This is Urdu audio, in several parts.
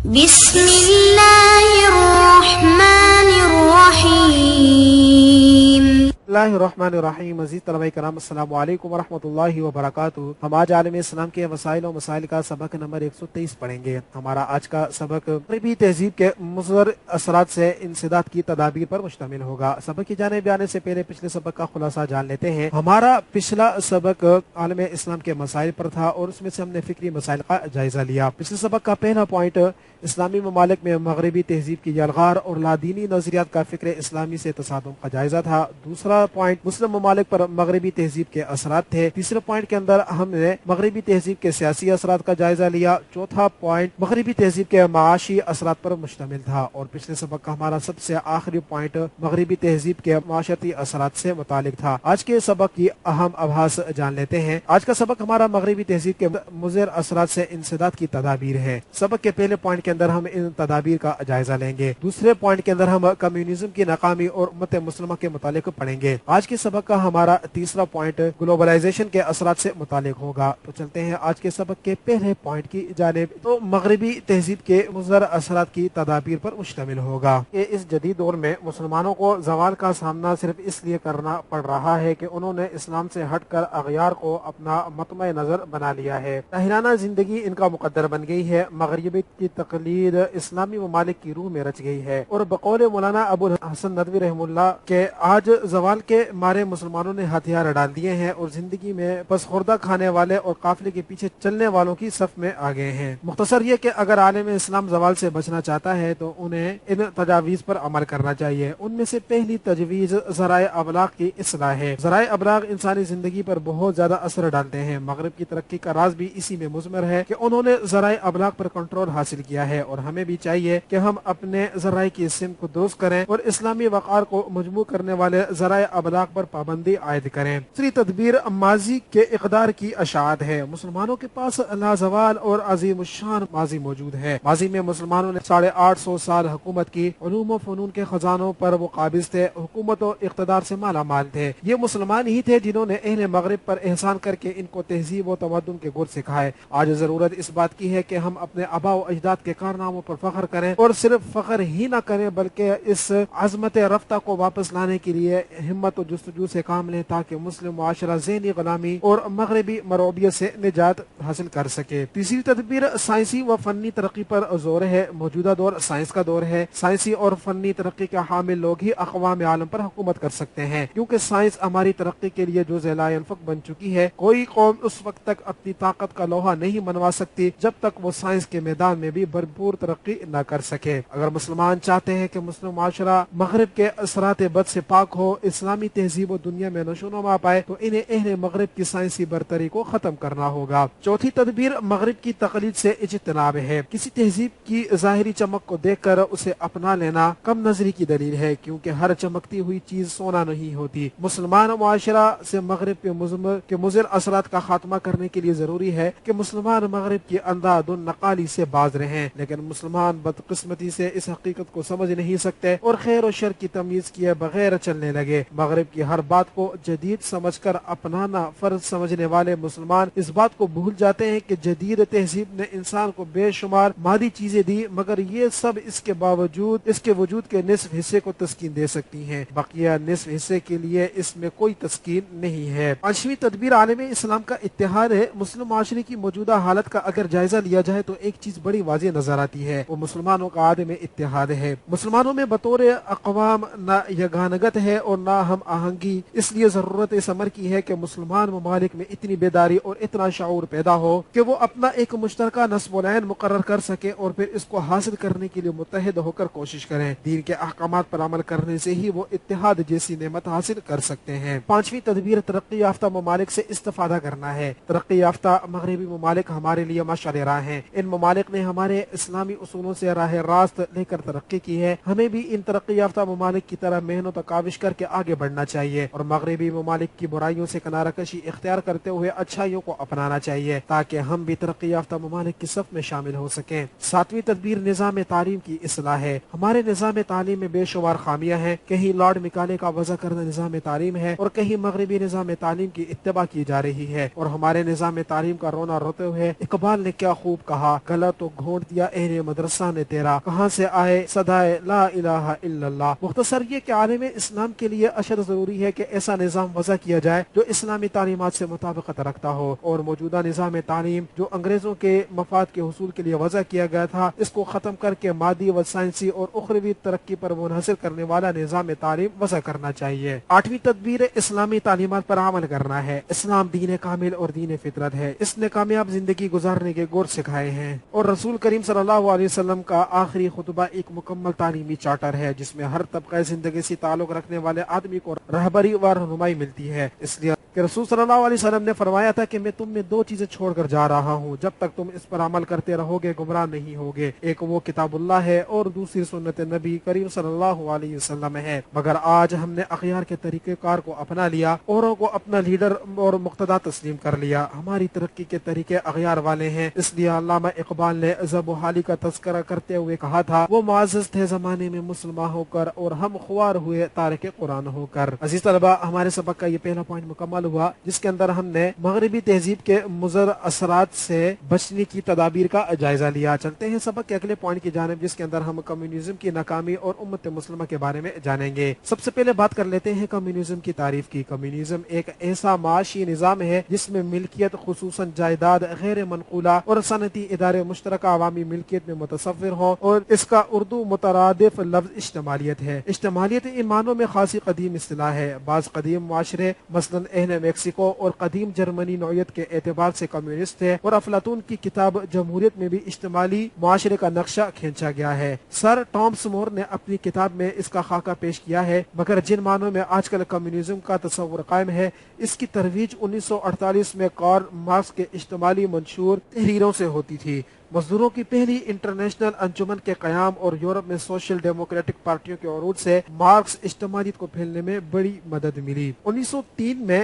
بسم اللہ الرحمن الرحیم۔ اللہ الرحمن الرحیم۔ عزیز طلبہ کرام، السلام علیکم ورحمۃ اللہ وبرکاتہ۔ ہم آج عالم اسلام کے وسائل و مسائل کا سبق نمبر 123 پڑھیں گے۔ ہمارا آج کا سبق مغربی تہذیب کے مضر اثرات سے انسداد کی تدابیر پر مشتمل ہوگا۔ سبق کی جانب آنے سے پہلے پچھلے سبق کا خلاصہ جان لیتے ہیں۔ ہمارا پچھلا سبق عالم اسلام کے مسائل پر تھا اور اس میں سے ہم نے فکری مسائل کا جائزہ لیا۔ پچھلے سبق کا پہلا پوائنٹ اسلامی ممالک میں مغربی تہذیب کی یلغار اور لادینی نظریات کا فکر اسلامی سے تصادم کا جائزہ تھا۔ دوسرا پوائنٹ مسلم ممالک پر مغربی تہذیب کے اثرات تھے۔ تیسرے پوائنٹ کے اندر ہم نے مغربی تہذیب کے سیاسی اثرات کا جائزہ لیا۔ چوتھا پوائنٹ مغربی تہذیب کے معاشی اثرات پر مشتمل تھا، اور پچھلے سبق کا ہمارا سب سے آخری پوائنٹ مغربی تہذیب کے معاشرتی اثرات سے متعلق تھا۔ آج کے سبق کی اہم ابحاث جان لیتے ہیں۔ آج کا سبق ہمارا مغربی تہذیب کے مضر اثرات سے انسداد کی تدابیر ہے۔ سبق کے پہلے پوائنٹ کے اندر ہم ان تدابیر کا جائزہ لیں گے۔ دوسرے پوائنٹ کے اندر ہم کمیونزم کی ناکامی اور امت مسلمہ کے متعلق پڑھیں گے۔ آج کے سبق کا ہمارا تیسرا پوائنٹ گلوبلائزیشن کے اثرات سے متعلق ہوگا۔ تو چلتے ہیں آج کے سبق کے پہلے پوائنٹ کی جانب۔ تو مغربی تہذیب کے مضر اثرات کی تدابیر پر مشتمل ہوگا کہ اس جدید دور میں مسلمانوں کو زوال کا سامنا صرف اس لیے کرنا پڑ رہا ہے کہ انہوں نے اسلام سے ہٹ کر اغیار کو اپنا مطمع نظر بنا لیا ہے۔ طاہرانہ زندگی ان کا مقدر بن گئی ہے۔ مغربی کی تقلید اسلامی ممالک کی روح میں رچ گئی ہے، اور بقول مولانا ابو الحسن ندوی رحم اللہ کے آج زوال کے مارے مسلمانوں نے ہتھیار ڈال دیے ہیں اور زندگی میں بس خوردہ کھانے والے اور قافلے کے پیچھے چلنے والوں کی صف میں آ گئے ہیں۔ مختصر یہ کہ اگر عالم اسلام زوال سے بچنا چاہتا ہے تو انہیں ان تجاویز پر عمل کرنا چاہیے۔ ان میں سے پہلی تجویز ذرائع ابلاغ کی اصلاح ہے۔ ذرائع ابلاغ انسانی زندگی پر بہت زیادہ اثر ڈالتے ہیں۔ مغرب کی ترقی کا راز بھی اسی میں مضمر ہے کہ انہوں نے ذرائع ابلاغ پر کنٹرول حاصل کیا ہے، اور ہمیں بھی چاہیے کہ ہم اپنے ذرائع کی سمت کو درست کریں اور اسلامی وقار کو مجموع کرنے والے ذرائع ابلاغ پر پابندی عائد کریں۔ دوسری تدبیر ماضی کے اقدار کی اشاعت ہے۔ مسلمانوں کے پاس لازوال اور عظیم الشان ماضی موجود ہے۔ ماضی میں مسلمانوں نے 850 سال حکومت کی، علوم و فنون کے خزانوں پر وہ قابض تھے، حکومت و اقتدار سے مالا مال تھے۔ یہ مسلمان ہی تھے جنہوں نے اہل مغرب پر احسان کر کے ان کو تہذیب و تمدن کے گر سکھائے۔ آج ضرورت اس بات کی ہے کہ ہم اپنے آباء و اجداد کے کارناموں پر فخر کریں، اور صرف فخر ہی نہ کریں بلکہ اس عظمت رفتہ کو واپس لانے کے لیے ہمت و جستجو سے کام لیں تاکہ مسلم معاشرہ ذہنی غلامی اور مغربی مرعوبیت سے نجات حاصل کر سکے۔ تیسری تدبیر سائنسی و فنی ترقی پر زور ہے۔ موجودہ دور سائنس کا دور ہے۔ سائنسی اور فنی ترقی کے حامل لوگ ہی اقوام عالم پر حکومت کر سکتے ہیں، کیونکہ سائنس ہماری ترقی کے لیے جزء لا ينفک بن چکی ہے۔ کوئی قوم اس وقت تک اپنی طاقت کا لوہا نہیں منوا سکتی جب تک وہ سائنس کے میدان میں بھی بھرپور ترقی نہ کر سکے۔ اگر مسلمان چاہتے ہیں کہ مسلم معاشرہ مغرب کے اثرات بد سے پاک ہو، اسلامی تہذیب و دنیا میں نشو و نما پائے، تو انہیں اہل مغرب کی سائنسی برتری کو ختم کرنا ہوگا۔ چوتھی تدبیر مغرب کی تقلید سے اجتناب ہے۔ کسی تہذیب کی ظاہری چمک کو دیکھ کر اسے اپنا لینا کم نظری کی دلیل ہے، کیونکہ ہر چمکتی ہوئی چیز سونا نہیں ہوتی۔ مسلمان معاشرہ سے مغرب کے مضر اثرات کا خاتمہ کرنے کے لیے ضروری ہے کہ مسلمان مغرب کی اندھا دھند نقالی سے باز رہیں، لیکن مسلمان بدقسمتی سے اس حقیقت کو سمجھ نہیں سکتے اور خیر و شر کی تمیز کیے بغیر چلنے لگے۔ مغرب کی ہر بات کو جدید سمجھ کر اپنانا فرض سمجھنے والے مسلمان اس بات کو بھول جاتے ہیں کہ جدید تہذیب نے انسان کو بے شمار مادی چیزیں دی، مگر یہ سب اس کے باوجود اس کے وجود کے نصف حصے کو تسکین دے سکتی ہیں، بقیہ نصف حصے کے لیے اس میں کوئی تسکین نہیں ہے۔ پانچویں تدبیر عالم اسلام کا اتحاد ہے۔ مسلم معاشرے کی موجودہ حالت کا اگر جائزہ لیا جائے تو ایک چیز بڑی واضح نظر آتی ہے، وہ مسلمانوں کا عدم اتحاد ہے۔ مسلمانوں میں بطور اقوام نہ یگانگت ہے اور نہ ہم آہنگی۔ اس لیے ضرورت اس امر کی ہے کہ مسلمان ممالک میں اتنی بیداری اور اتنا شعور پیدا ہو کہ وہ اپنا ایک مشترکہ نصب العین مقرر کر سکے اور پھر اس کو حاصل کرنے کے لیے متحد ہو کر کوشش کریں۔ دین کے احکامات پر عمل کرنے سے ہی وہ اتحاد جیسی نعمت حاصل کر سکتے ہیں۔ پانچویں تدبیر ترقی یافتہ ممالک سے استفادہ کرنا ہے۔ ترقی یافتہ مغربی ممالک ہمارے لیے مشعل راہ ہیں۔ ان ممالک نے ہمارے اسلامی اصولوں سے راہ راست لے کر ترقی کی ہے۔ ہمیں بھی ان ترقی یافتہ ممالک کی طرح محنت و کاوش کر کے آگے آگے بڑھنا چاہیے اور مغربی ممالک کی برائیوں سے کنارہ کشی اختیار کرتے ہوئے اچھائیوں کو اپنانا چاہیے تاکہ ہم بھی ترقی یافتہ ممالک کی صف میں شامل ہو سکیں۔ ساتویں تدبیر نظام تعلیم کی اصلاح ہے۔ ہمارے نظام تعلیم میں بے شمار خامیاں ہیں، کہیں لارڈ مکالے کا وضع کردہ نظام تعلیم ہے اور کہیں مغربی نظام تعلیم کی اتباع کی جا رہی ہے، اور ہمارے نظام تعلیم کا رونا روتے ہوئے اقبال نے کیا خوب کہا، گلا تو گھونٹ دیا اہل مدرسہ نے تیرا، کہاں سے آئے صدائے لا الہ الا اللہ۔ مختصر یہ کہ عالم اسلام کے لیے اشد ضروری ہے کہ ایسا نظام وضع کیا جائے جو اسلامی تعلیمات سے مطابقت رکھتا ہو، اور موجودہ نظام تعلیم جو انگریزوں کے مفاد کے حصول کے لیے وضع کیا گیا تھا، اس کو ختم کر کے مادی و سائنسی اور اخروی ترقی پر منحصر کرنے والا نظام تعلیم وضع کرنا چاہیے۔ آٹھویں تدبیر اسلامی تعلیمات پر عمل کرنا ہے۔ اسلام دین کامل اور دین فطرت ہے، اس نے کامیاب زندگی گزارنے کے گور سکھائے ہیں، اور رسول کریم صلی اللہ علیہ وسلم کا آخری خطبہ ایک مکمل تعلیمی چارٹر ہے جس میں ہر طبقہ زندگی سے تعلق رکھنے والے آدمی کو رہبری و رہنمائی ملتی ہے۔ اس لیے کہ رسول صلی اللہ علیہ وسلم نے فرمایا تھا کہ میں تم میں دو چیزیں چھوڑ کر جا رہا ہوں، جب تک تم اس پر عمل کرتے رہو گے گمراہ نہیں ہوگے، ایک وہ کتاب اللہ ہے اور دوسری سنت نبی کریم صلی اللہ علیہ وسلم ہے۔ مگر آج ہم نے اخیار کے طریقہ کار کو اپنا لیا، اوروں کو اپنا لیڈر اور مقتدا تسلیم کر لیا، ہماری ترقی کے طریقے اغیار والے ہیں۔ اس لیے علامہ اقبال نے ذب و حالی کا تذکرہ کرتے ہوئے کہا تھا، وہ معزز تھے زمانے میں مسلمان ہو کر اور ہم خوار ہوئے تارک قرآن ہو کر۔ عزیز طلبہ، ہمارے سبق کا یہ پہلا پوائنٹ مکمل ہوا جس کے اندر ہم نے مغربی تہذیب کے مضر اثرات سے بچنے کی تدابیر کا جائزہ لیا۔ چلتے ہیں سبق کے اگلے پوائنٹ کی جانب جس کے اندر ہم کمیونزم کی ناکامی اور امت مسلمہ کے بارے میں جانیں گے۔ سب سے پہلے بات کر لیتے ہیں کمیونزم کی تعریف کی۔ کمیونزم ایک ایسا معاشی نظام ہے جس میں ملکیت خصوصاً جائیداد غیر منقولہ اور صنعتی ادارے مشترکہ عوامی ملکیت میں متصور ہوں، اور اس کا اردو مترادف لفظ اجتماعیت ہے۔ اجتماعیت ان معنوں میں خاصی قدیم اصطلاح ہے۔ بعض قدیم معاشرے مثلاً اہل میکسیکو اور قدیم جرمنی نوعیت کے اعتبار سے کمیونسٹ تھے، اور افلاطون کی کتاب جمہوریت میں بھی اجتماعی معاشرے کا نقشہ کھینچا گیا ہے۔ سر ٹامس مور نے اپنی کتاب میں اس کا خاکہ پیش کیا ہے، مگر جن معنوں میں آج کل کمیونزم کا تصور قائم ہے، اس کی ترویج 1948 میں کارل مارکس کے اجتماعی منشور تحریروں سے ہوتی تھی۔ مزدوروں کی پہلی انٹرنیشنل انجمن کے قیام اور یورپ میں سوشل ڈیموکریٹک پارٹیوں کے عروج سے مارکس اجتماعیت کو پھیلنے میں بڑی مدد ملی۔ 1903 میں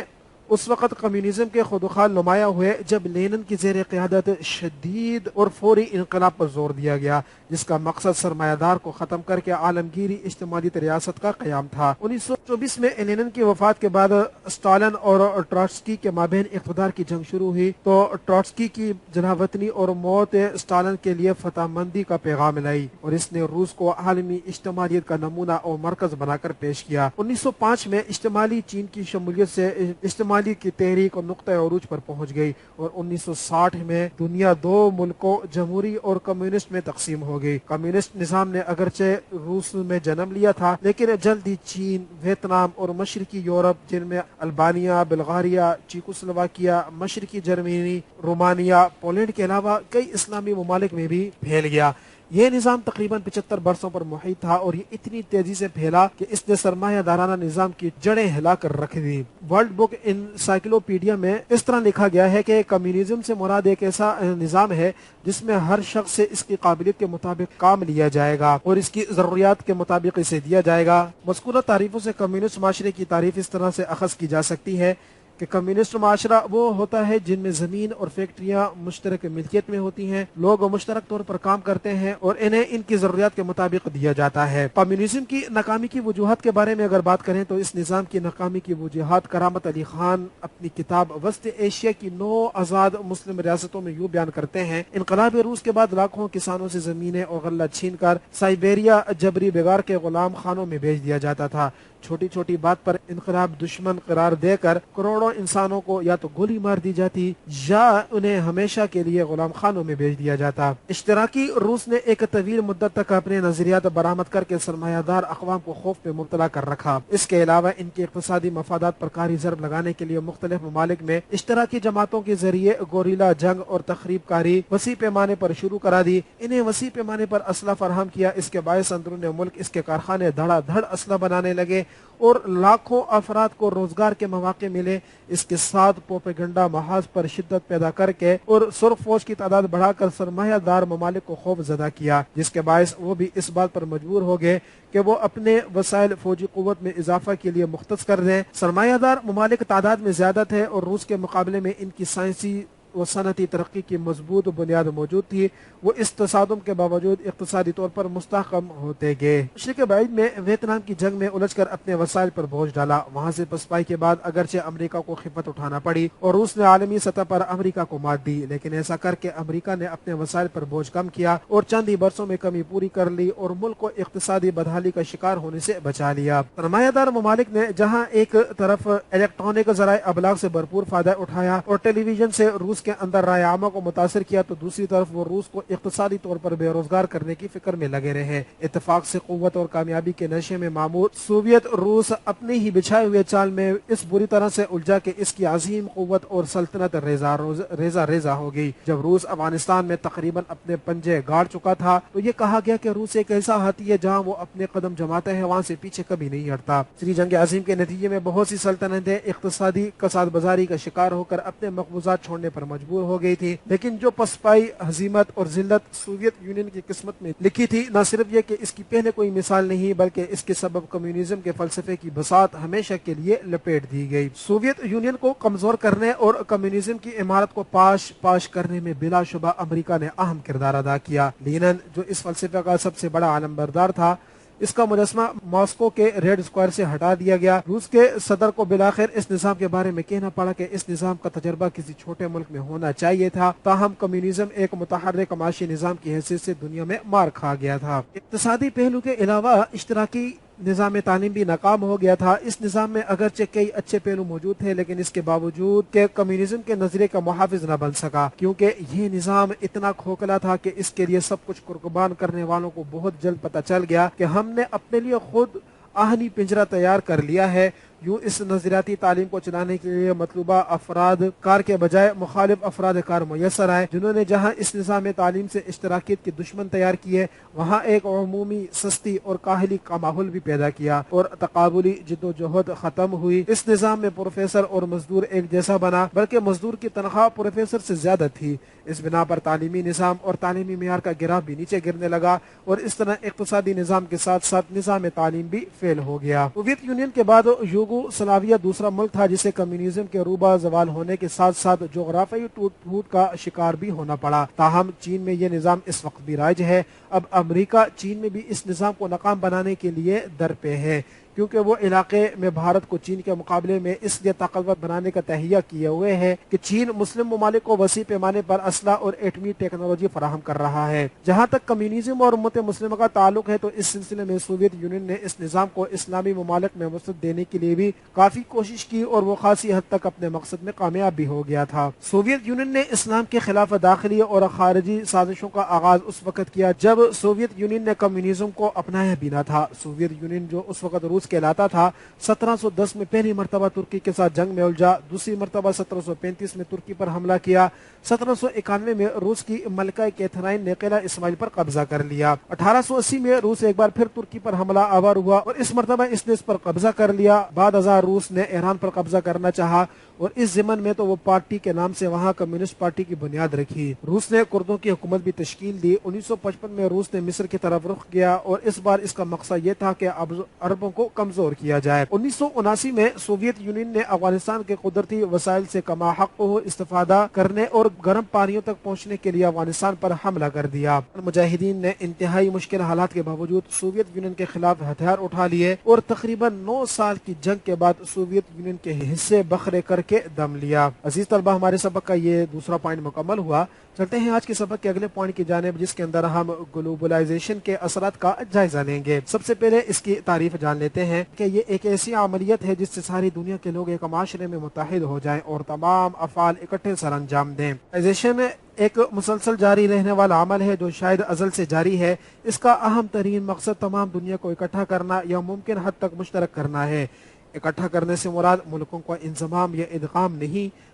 اس وقت کمیونزم کے خدوخال نمایاں ہوئے جب لینن کی زیر قیادت شدید اور فوری انقلاب پر زور دیا گیا، جس کا مقصد سرمایہ دار کو ختم کر کے عالمگیری اجتماعی ریاست کا قیام تھا۔ 1924 میں لینن کی وفات کے بعد اسٹالن اور ٹروٹسکی کے مابین اقتدار کی جنگ شروع ہوئی تو ٹروٹسکی کی جناوطنی اور موت اسٹالن کے لیے فتح مندی کا پیغام لائی، اور اس نے روس کو عالمی اجتماعیت کا نمونہ اور مرکز بنا کر پیش کیا۔ 1905 میں اجتماعی چین کی شمولیت سے اجتماعی کی تحریک اور نقطہ عروج پر پہنچ گئی، اور 1960 میں دنیا دو ملکوں جمہوری اور کمیونسٹ میں تقسیم ہو گئی۔ کمیونسٹ نظام نے اگرچہ روس میں جنم لیا تھا، لیکن جلد ہی چین، ویتنام اور مشرقی یورپ جن میں البانیہ، بلغاریہ، چیکوسلواکیہ، مشرقی جرمنی، رومانیہ، پولینڈ کے علاوہ کئی اسلامی ممالک میں بھی پھیل گیا۔ یہ نظام تقریباً 75 برسوں پر محیط تھا، اور یہ اتنی تیزی سے پھیلا کہ اس نے سرمایہ دارانہ نظام کی جڑیں ہلا کر رکھ دی۔ ورلڈ بک انسائکلوپیڈیا میں اس طرح لکھا گیا ہے کہ کمیونزم سے مراد ایک ایسا نظام ہے جس میں ہر شخص سے اس کی قابلیت کے مطابق کام لیا جائے گا اور اس کی ضروریات کے مطابق اسے دیا جائے گا۔ مذکورہ تعریفوں سے کمیونسٹ معاشرے کی تعریف اس طرح سے اخذ کی جا سکتی ہے کہ کمیونسٹ معاشرہ وہ ہوتا ہے جن میں زمین اور فیکٹریاں مشترک ملکیت میں ہوتی ہیں، لوگ مشترک طور پر کام کرتے ہیں اور انہیں ان کی ضروریات کے مطابق دیا جاتا ہے۔ کمیونزم کی ناکامی کی وجوہات کے بارے میں اگر بات کریں تو اس نظام کی ناکامی کی وجوہات کرامت علی خان اپنی کتاب وسط ایشیا کی 9 آزاد مسلم ریاستوں میں یوں بیان کرتے ہیں: انقلاب روس کے بعد لاکھوں کسانوں سے زمینیں اور غلہ چھین کر سائبیریا جبری بگار کے غلام خانوں میں بھیج دیا جاتا تھا۔ چھوٹی چھوٹی بات پر انقلاب دشمن قرار دے کر کروڑوں انسانوں کو یا تو گولی مار دی جاتی یا انہیں ہمیشہ کے لیے غلام خانوں میں بھیج دیا جاتا۔ اشتراکی روس نے ایک طویل مدت تک اپنے نظریات برآمد کر کے سرمایہ دار اقوام کو خوف میں مبتلا کر رکھا۔ اس کے علاوہ ان کے اقتصادی مفادات پر کاری ضرب لگانے کے لیے مختلف ممالک میں اشتراکی جماعتوں کے ذریعے گوریلا جنگ اور تخریب کاری وسیع پیمانے پر شروع کرا دی۔ انہیں وسیع پیمانے پر اسلحہ فراہم کیا، اس کے باعث اندرون ملک اس کے کارخانے دھڑا دھڑ اسلحہ بنانے لگے اور لاکھوں افراد کو روزگار کے مواقع ملے، اس کے ساتھ پروپیگنڈا محاذ پر شدت پیدا کر کے اور سرخ فوج کی تعداد بڑھا کر سرمایہ دار ممالک کو خوف زدہ کیا، جس کے باعث وہ بھی اس بات پر مجبور ہو گئے کہ وہ اپنے وسائل فوجی قوت میں اضافہ کے لیے مختص کر دیں۔ سرمایہ دار ممالک تعداد میں زیادہ تھے اور روس کے مقابلے میں ان کی سائنسی و صنعتی ترقی کی مضبوط بنیاد موجود تھی، وہ اس تصادم کے باوجود اقتصادی طور پر مستحکم ہوتے گئے۔ مشرق بعید میں ویتنام کی جنگ میں الجھ کر اپنے وسائل پر بوجھ ڈالا، وہاں سے پسپائی کے بعد اگرچہ امریکہ کو خفت اٹھانا پڑی اور روس نے عالمی سطح پر امریکہ کو مات دی، لیکن ایسا کر کے امریکہ نے اپنے وسائل پر بوجھ کم کیا اور چند ہی برسوں میں کمی پوری کر لی اور ملک کو اقتصادی بدحالی کا شکار ہونے سے بچا لیا۔ سرمایہ دار ممالک نے جہاں ایک طرف الیکٹرانک ذرائع ابلاغ سے بھرپور فائدہ اٹھایا اور ٹیلی ویژن سے روس کے اندر رائے عامہ کو متاثر کیا، تو دوسری طرف وہ روس کو اقتصادی طور پر بے روزگار کرنے کی فکر میں لگے رہے۔ اتفاق سے قوت اور کامیابی کے نشے میں معمور سوویت روس اپنے ہی بچھائے ہوئے چال میں اس بری طرح سے الجھا کہ اس کی عظیم قوت اور سلطنت ریزہ ریزہ ہو گئی۔ جب روس افغانستان میں تقریباً اپنے پنجے گاڑ چکا تھا تو یہ کہا گیا کہ روس ایک ایسا ہاتھی ہے جہاں وہ اپنے قدم جماتا ہے وہاں سے پیچھے کبھی نہیں ہٹتا۔ دوسری جنگ عظیم کے نتیجے میں بہت سی سلطنتیں اقتصادی کساد بازاری کا شکار ہو کر اپنے مقبوضات چھوڑنے پر مجبور ہو گئی تھی، لیکن جو پسپائی، ہزیمت اور ذلت سوویت یونین کی قسمت میں لکھی تھی، نہ صرف یہ کہ اس کی پہلے کوئی مثال نہیں بلکہ اس کے سبب کمیونزم کے فلسفے کی بساط ہمیشہ کے لیے لپیٹ دی گئی۔ سوویت یونین کو کمزور کرنے اور کمیونزم کی عمارت کو پاش کرنے میں بلا شبہ امریکہ نے اہم کردار ادا کیا۔ لینن جو اس فلسفے کا سب سے بڑا علمبردار تھا، اس کا مجسمہ ماسکو کے ریڈ اسکوائر سے ہٹا دیا گیا۔ روس کے صدر کو بلاخر اس نظام کے بارے میں کہنا پڑا کہ اس نظام کا تجربہ کسی چھوٹے ملک میں ہونا چاہیے تھا، تاہم کمیونزم ایک متحرک معاشی نظام کی حیثیت سے دنیا میں مار کھا گیا تھا۔ اقتصادی پہلو کے علاوہ اشتراکی نظام تعلیم بھی ناکام ہو گیا تھا۔ اس نظام میں اگرچہ کئی اچھے پہلو موجود تھے، لیکن اس کے باوجود کہ کمیونزم کے نظریے کا محافظ نہ بن سکا، کیونکہ یہ نظام اتنا کھوکھلا تھا کہ اس کے لیے سب کچھ قربان کرنے والوں کو بہت جلد پتہ چل گیا کہ ہم نے اپنے لیے خود آہنی پنجرہ تیار کر لیا ہے۔ یوں اس نظریاتی تعلیم کو چلانے کے لیے مطلوبہ افراد کار کے بجائے مخالف افراد کار میسر آئے، جنہوں نے جہاں اس نظام تعلیم سے اشتراکیت کے دشمن تیار کیے، وہاں ایک عمومی سستی اور کاہلی کا ماحول بھی پیدا کیا اور تقابلی جد و جہد ختم ہوئی۔ اس نظام میں پروفیسر اور مزدور ایک جیسا بنا، بلکہ مزدور کی تنخواہ پروفیسر سے زیادہ تھی۔ اس بنا پر تعلیمی نظام اور تعلیمی معیار کا گراف بھی نیچے گرنے لگا اور اس طرح اقتصادی نظام کے ساتھ ساتھ نظام تعلیم بھی فیل ہو گیا۔ سوویت یونین کے بعد یوگوسلاویہ دوسرا ملک تھا جسے کمیونزم کے روبہ زوال ہونے کے ساتھ ساتھ جغرافیائی ٹوٹ پھوٹ کا شکار بھی ہونا پڑا۔ تاہم چین میں یہ نظام اس وقت بھی رائج ہے۔ اب امریکہ چین میں بھی اس نظام کو ناکام بنانے کے لیے درپے ہے، کیونکہ وہ علاقے میں بھارت کو چین کے مقابلے میں اس لیے طاقتور بنانے کا تہیہ کیے ہوئے ہے کہ چین مسلم ممالک کو وسیع پیمانے پر اسلحہ اور ایٹمی ٹیکنالوجی فراہم کر رہا ہے۔ جہاں تک کمیونزم اور امت مسلمہ کا تعلق ہے تو اس سلسلے میں سوویت یونین نے اس نظام کو اسلامی ممالک میں وسعت دینے کے لیے بھی کافی کوشش کی اور وہ خاصی حد تک اپنے مقصد میں کامیاب بھی ہو گیا تھا۔ سوویت یونین نے اسلام کے خلاف داخلی اور خارجی سازشوں کا آغاز اس وقت کیا جب سوویت یونین نے کمیونزم کو اپنایا بھی نہ تھا۔ سوویت یونین جو اس وقت روس کہلاتا تھا، 1710 میں پہلی مرتبہ ترکی کے ساتھ جنگ میں الجھا، دوسری مرتبہ 1735 میں ترکی پر حملہ کیا، 1791 میں روس کی ملکہ کیتھرائن نے قلعہ اسماعیل پر قبضہ کر لیا، 1880 میں روس ایک بار پھر ترکی پر حملہ آور ہوا اور اس مرتبہ اس نے اس پر قبضہ کر لیا۔ بعد ازاں روس نے ایران پر قبضہ کرنا چاہا اور اس ضمن میں تو وہ پارٹی کے نام سے وہاں کمیونسٹ پارٹی کی بنیاد رکھی۔ روس نے کردوں کی حکومت بھی تشکیل دی۔ 1955 میں روس نے مصر کی طرف رخ کیا اور اس بار اس کا مقصد یہ تھا کہ عربوں کو کمزور کیا جائے۔ 1979 میں سوویت یونین نے افغانستان کے قدرتی وسائل سے کما حق استفادہ کرنے اور گرم پانیوں تک پہنچنے کے لیے افغانستان پر حملہ کر دیا۔ مجاہدین نے انتہائی مشکل حالات کے باوجود سوویت یونین کے خلاف ہتھیار اٹھا لیے اور تقریباً 9 سال کی جنگ کے بعد سوویت یونین کے حصے بکھرے کر کے دم لیا۔ عزیز طلبہ، ہمارے سبق کا یہ دوسرا پوائنٹ مکمل ہوا۔ چلتے ہیں آج کے سبق کے اگلے پوائنٹ کی جانب، جس کے اندر ہم گلوبلائزیشن کے اثرات کا جائزہ لیں گے۔ سب سے پہلے اس کی تعریف جان لیتے ہیں کہ یہ ایک ایسی عملیت ہے جس سے ساری دنیا کے لوگ ایک معاشرے میں متحد ہو جائیں اور تمام افعال اکٹھے سر انجام دیں۔ گلوبلائزیشن ایک مسلسل جاری رہنے والا عمل ہے جو شاید ازل سے جاری ہے۔ اس کا اہم ترین مقصد تمام دنیا کو اکٹھا کرنا یا ممکن حد تک مشترک کرنا ہے۔ اکٹھا کرنے سے مراد ملکوں کا انضمام یا ادغام نہیں،